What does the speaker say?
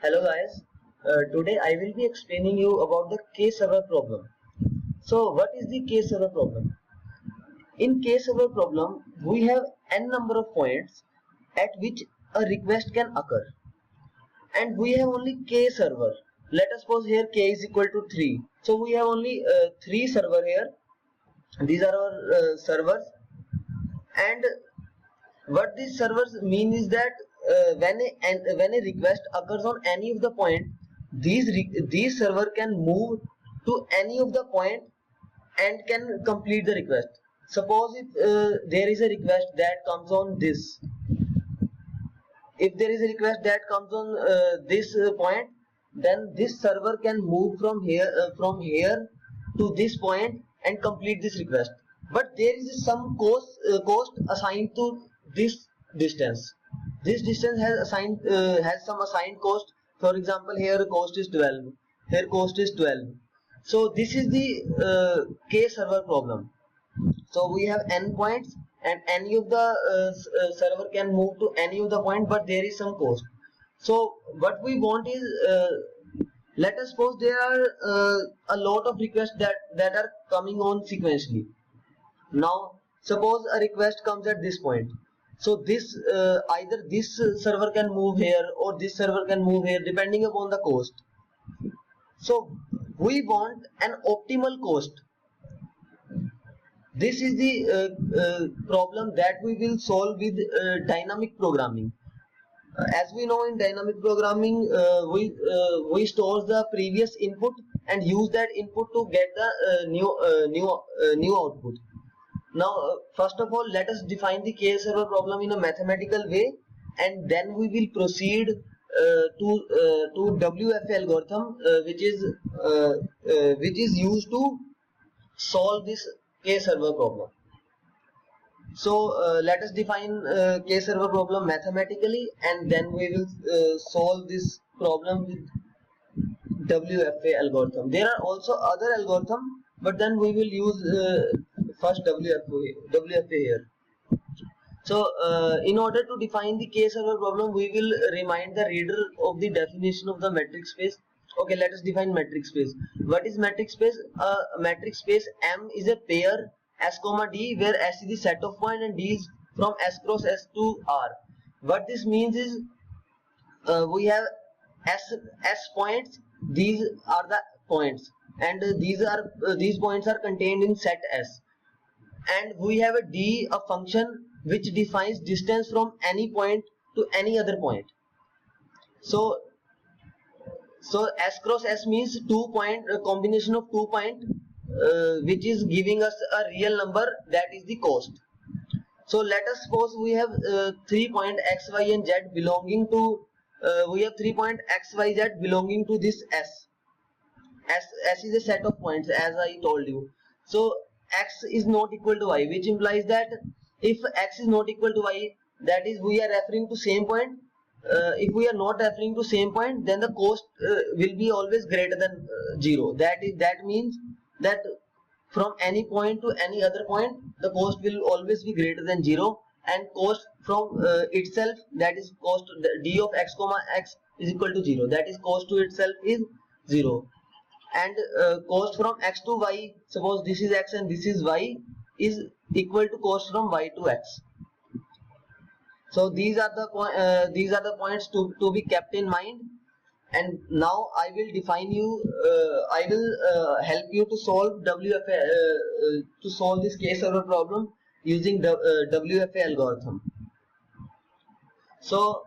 Hello guys, today I will be explaining you about the K-server problem. So what is the K-server problem? In K-server problem, we have n number of points at which a request can occur, and we have only K server. Let us suppose here K is equal to 3. So we have only 3 server here. These are our servers, and what these servers mean is that when a request occurs on any of the point, these server can move to any of the point and can complete the request. Suppose if there is a request that comes on this, if there is a request that comes on this point, then this server can move from here to this point and complete this request. But there is some cost assigned to this distance. This distance has some assigned cost. For example, here cost is 12, here cost is 12. So this is the K server problem. So we have n points, and any of the server can move to any of the point, but there is some cost. So what we want is, let us suppose there are a lot of requests that are coming on sequentially. Now suppose a request comes at this point. So this either this server can move here or this server can move here depending upon the cost. So we want an optimal cost. This is the problem that we will solve with dynamic programming. As we know, in dynamic programming, we store the previous input and use that input to get the new output. Now, first of all, let us define the K server problem in a mathematical way, and then we will proceed to WFA algorithm, which is used to solve this K server problem. So let us define K server problem mathematically, and then we will solve this problem with WFA algorithm. There are also other algorithm, but then we will use first WFA here. So in order to define the K server problem, we will remind the reader of the definition of the metric space. Okay, let us define metric space. What is metric space? Metric space M is a pair S comma D, where S is the set of points and D is from S cross S to R. What this means is, we have S points. These are the points, and these points are contained in set S. And we have a D, a function which defines distance from any point to any other point. So S cross S means 2 point, a combination of 2 point, which is giving us a real number, that is the cost. So let us suppose we have 3 point x, y and z belonging to belonging to this S. S is a set of points, as I told you. So x is not equal to y, which implies that if x is not equal to y, that is we are referring to same point. If we are not referring to same point, then the cost will be always greater than 0. That means that from any point to any other point, the cost will always be greater than 0, and cost from itself, that is cost d of x comma x is equal to 0. That is cost to itself is 0, and cost from x to y, suppose this is x and this is y, is equal to cost from y to x. So these are the points to be kept in mind. And now I will define you, I will help you to solve to solve this K server problem using the WFA algorithm. So